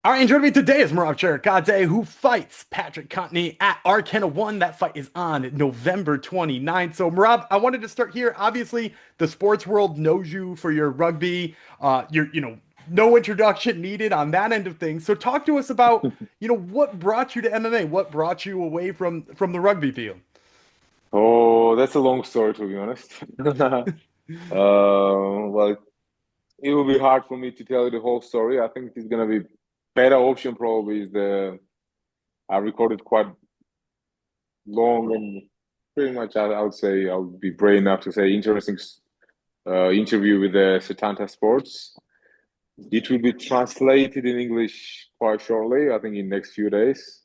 All right, and joining me today is Merab Sharikadze, who fights Patryk Kontny at RKENA 1. That fight is on November 29th. So, Merab, I wanted to start here. Obviously, the sports world knows you for your rugby. No introduction needed on that end of things. So, talk to us about, what brought you to MMA? What brought you away from the rugby field? Oh, that's a long story to be honest. Well, it will be hard for me to tell you the whole story. I think it's gonna be better option probably is the I recorded quite long and pretty much I would say I'll be brave enough to say interesting interview with the Setanta Sports. It will be translated in English quite shortly, I think in next few days.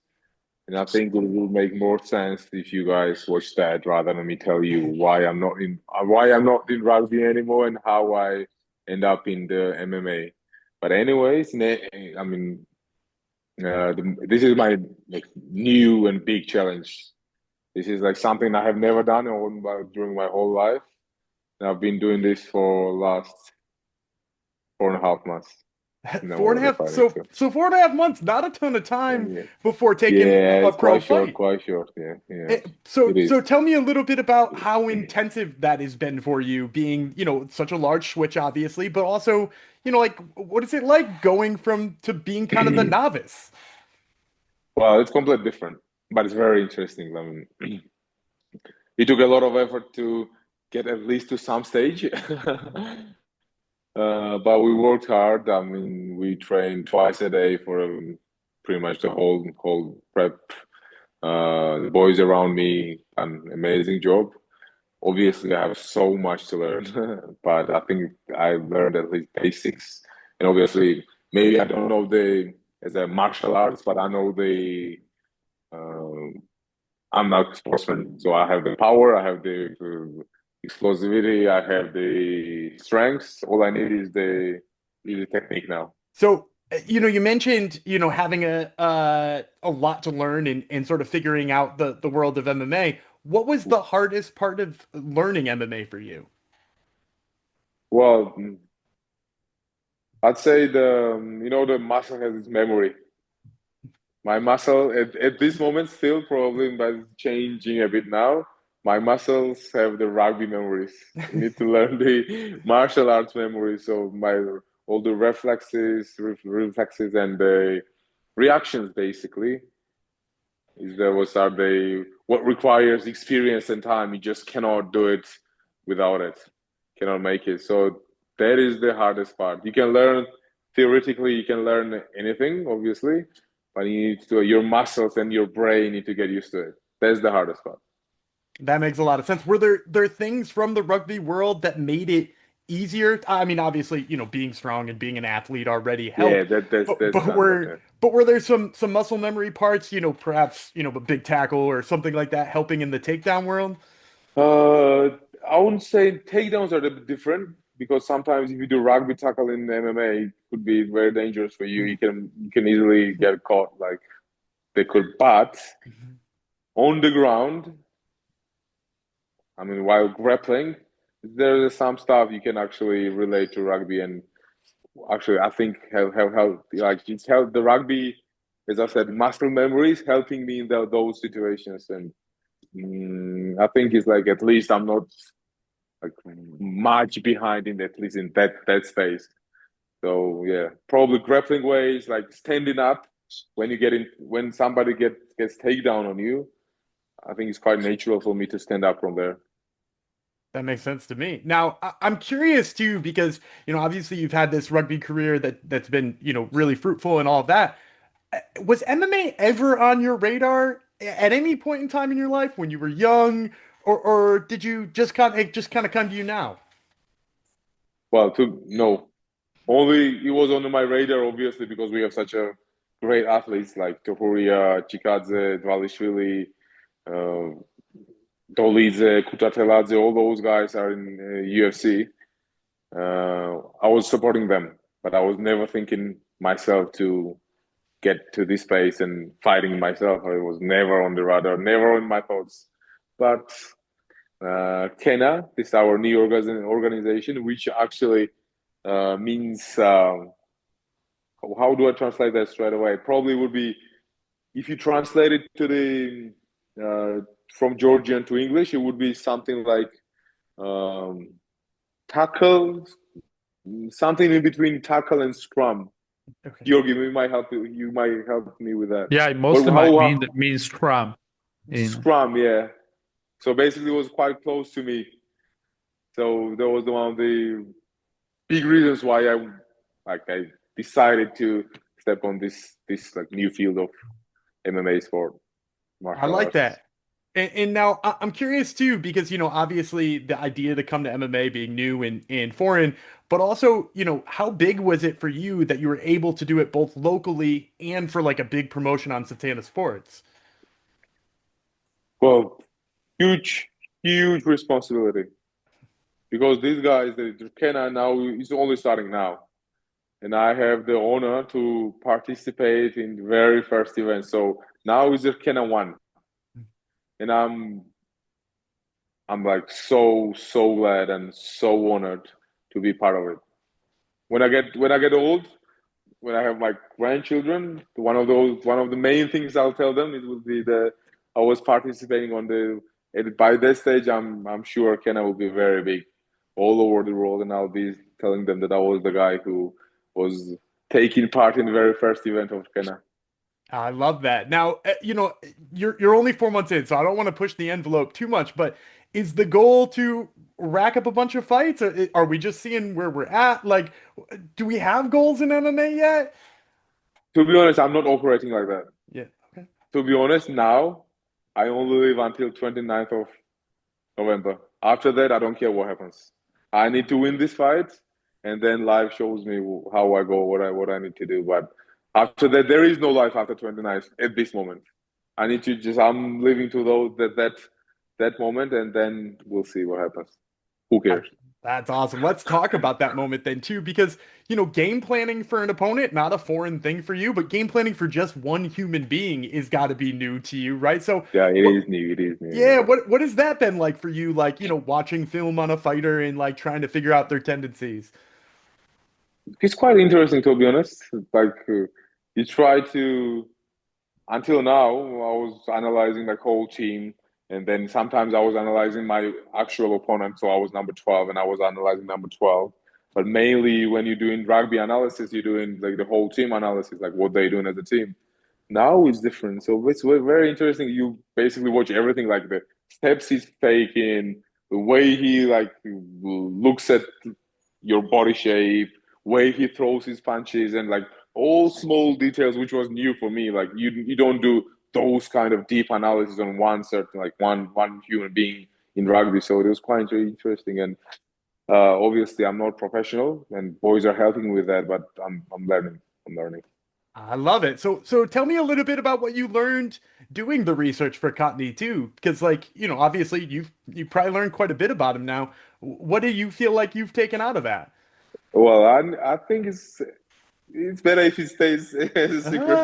And I think it will make more sense if you guys watch that rather than me tell you why I'm not in rugby anymore and how I end up in the MMA. But anyways, I mean, this is my like new and big challenge. This is like something I have never done during my whole life. And I've been doing this for last 4.5 months. No Four and a already half. fighting. So 4.5 months, not a ton of time Yeah, before taking yeah, a it's pro quite short, fight. quite short. Yeah, yeah, So, it is. so tell me a little bit about how intensive that has been for you, being, such a large switch, obviously, but also, like, what is it like going from to being kind of the novice? Well, it's completely different, but it's very interesting. I mean, it took a lot of effort to get at least to some stage, but we worked hard. I mean, we trained twice a day for pretty much the whole prep. The boys around me done an amazing job. Obviously, I have so much to learn, but I think I learned at least basics. And obviously, maybe I don't know the as a martial arts, but I know the um, I'm not a sportsman, so I have the power, I have the explosivity, I have the strengths. All I need is the technique now. So, you mentioned, having a lot to learn and sort of figuring out the world of MMA. What was the hardest part of learning MMA for you? Well, I'd say the muscle has its memory. My muscle at this moment still probably, but it's changing a bit now. My muscles have the rugby memories. I need to learn the martial arts memories. So my all the reflexes and the reactions basically is there was are they what requires experience and time. You just cannot do it without it. Cannot make it. So that is the hardest part. You can learn theoretically, you can learn anything, obviously, but you need to your muscles and your brain need to get used to it. That's the hardest part. That makes a lot of sense. Were there things from the rugby world that made it easier? I mean, obviously, being strong and being an athlete already Yeah, helped, that's but done. were there some muscle memory parts, perhaps, a big tackle or something like that helping in the takedown world? Uh, I wouldn't say takedowns are a bit different because sometimes if you do rugby tackle in MMA, it could be very dangerous for you. You can easily get caught like they could, but on the ground, I mean, while grappling, there is some stuff you can actually relate to rugby, and actually, I think have like it's helped the rugby, as I said, muscle memories helping me in those situations, and I think it's like at least I'm not like much behind in at least in that space. So yeah, probably grappling ways like standing up when you get in when somebody gets takedown on you. I think it's quite natural for me to stand up from there. That makes sense to me. Now, I'm curious too, because, obviously you've had this rugby career that's been, really fruitful and all of that. Was MMA ever on your radar at any point in time in your life when you were young, or did you just kind of come to you now? Well, to no, only it was on my radar obviously because we have such a great athletes like Topuria, Chikadze, Dvalishvili, uh, Dolidze, Kutateladze. All those guys are in UFC. I was supporting them, but I was never thinking myself to get to this space and fighting myself. I was never on the radar, never on my thoughts. But KENA, this is our new organization, which actually means how do I translate that straight away? Probably would be if you translate it to the from Georgian to English, it would be something like um, tackle, something in between tackle and scrum. Okay. Georgi, you might help. You might help me with that. Yeah, it But mostly might mean scrum. In scrum? Yeah. So basically, it was quite close to me. So that was one of the big reasons why I decided to step on this like new field of MMA sport, I martial like arts. that. And now I'm curious too, because, obviously the idea to come to MMA being new and foreign, but also, how big was it for you that you were able to do it both locally and for like a big promotion on Satana Sports? Well, huge, huge responsibility because these guys, the Kena now is only starting now, and I have the honor to participate in the very first event. So now is the Kena one, and I'm like so glad and so honored to be part of it. When I get old, when I have my grandchildren, one of the main things I'll tell them it will be the I was participating on the and by that stage I'm sure Kenna will be very big all over the world, and I'll be telling them that I was the guy who was taking part in the very first event of Kenna. I love that. Now, you're only 4 months in, so I don't want to push the envelope too much, but is the goal to rack up a bunch of fights? Or are we just seeing where we're at? Like, do we have goals in MMA yet? To be honest, I'm not operating like that. Yeah. Okay. To be honest, now I only live until 29th of November. After that, I don't care what happens. I need to win this fight, and then life shows me how I go, what I need to do. But after that, there is no life after 29th at this moment. I need to just I'm living to those that moment, and then we'll see what happens. Who That- cares? That's awesome. Let's talk about that moment then too, because game planning for an opponent, not a foreign thing for you, but game planning for just one human being is got to be new to you, right? So, Yeah, it what? is new. It is Yeah, new. what has that been like for you? Like, watching film on a fighter and like trying to figure out their tendencies. It's quite interesting to be honest. Like you try to until now, I was analyzing the whole team, and then sometimes I was analyzing my actual opponent. So I was number 12, and I was analyzing number 12. But mainly, when you're doing rugby analysis, you're doing like the whole team analysis, like what they're doing as a team. Now it's different. So it's very interesting. You basically watch everything, like the steps he's taking, the way he like looks at your body shape, way he throws his punches, and like all small details, which was new for me. Like you don't do those kind of deep analysis on one certain like one human being in rugby. So it was quite interesting. And obviously, I'm not professional, and boys are helping me with that. But I'm learning. I'm learning. I love it. So tell me a little bit about what you learned doing the research for Cottony too, because like, obviously you probably learned quite a bit about him now. What do you feel like you've taken out of that? Well, I think it's better if it stays a secret.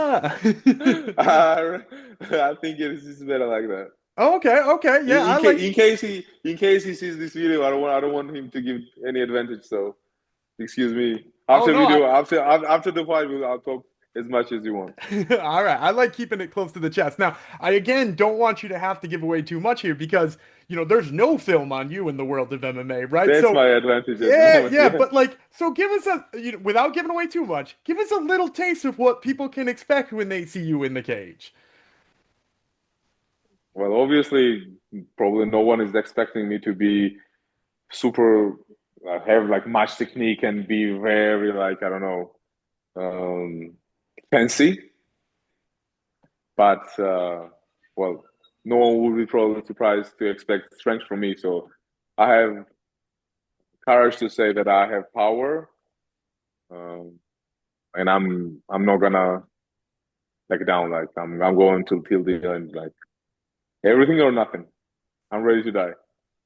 Ah. I think it's better like that. Okay, okay. Yeah, I like In case he sees this video, I don't want him to give any advantage. So excuse me. Oh After no, video, after the fight, I'll talk as much as you want. All right. I like keeping it close to the chest. Now, I again don't want you to have to give away too much here because, there's no film on you in the world of MMA, right? That's So, my advantage at the yeah, moment. yeah, Yeah. but like, so give us without giving away too much, give us a little taste of what people can expect when they see you in the cage. Well, obviously, probably no one is expecting me to be super have like much technique and be very like I don't know fancy. But well, no one would be probably surprised to expect strength from me. So I have courage to say that I have power, um, and I'm not gonna back down. Like I'm going to till the end. Like everything or nothing. I'm ready to die.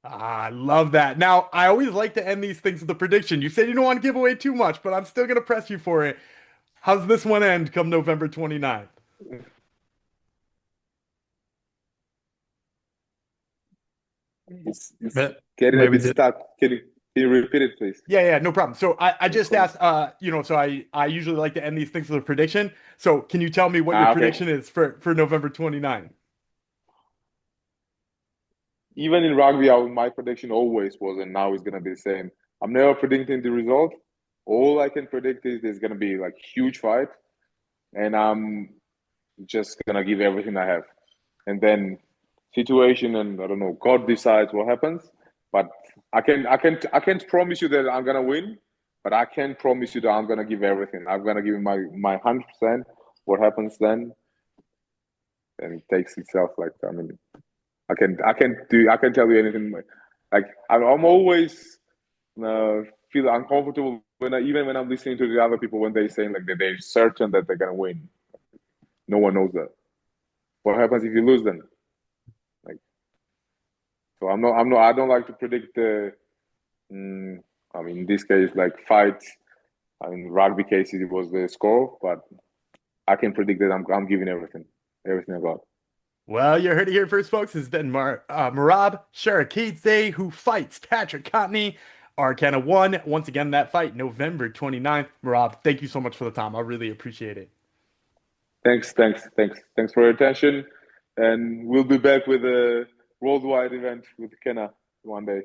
Ah, I love that. Now, I always like to end these things with a prediction. You said you don't want to give away too much, but I'm still going to press you for it. How's this one end come November 29th? It's but getting a maybe bit stuck. Getting. Can you repeat it, please? Yeah, no problem. So I Thanks just so much. asked, so I usually like to end these things with a prediction. So can you tell me what your Okay. prediction is for November 29? Even in rugby, my prediction always was, and now it's gonna be the same. I'm never predicting the result. All I can predict is there's gonna be like huge fight, and I'm just gonna give everything I have. And then situation and I don't know, God decides what happens. But I can't promise you that I'm gonna win, but I can promise you that I'm gonna give everything. I'm gonna give my 100%. What happens then? And it takes itself. Like I mean, I can tell you anything. Like I'm always uh, feel uncomfortable even when I'm listening to the other people when they saying like that they're certain that they're gonna win. No one knows that. What happens if you lose then? Like so, I don't like to predict the. Mm, I mean, in this case, like fights. I mean, rugby cases, it was the score, but I can predict that I'm giving everything I got. Well, you heard it here first, folks. It's been Merab Sharikadze who fights Patryk Kontny. RKENA 1. Once again, that fight, November 29th. Merab, thank you so much for the time. I really appreciate it. Thanks for your attention, and we'll be back with a worldwide event with Kenna one day.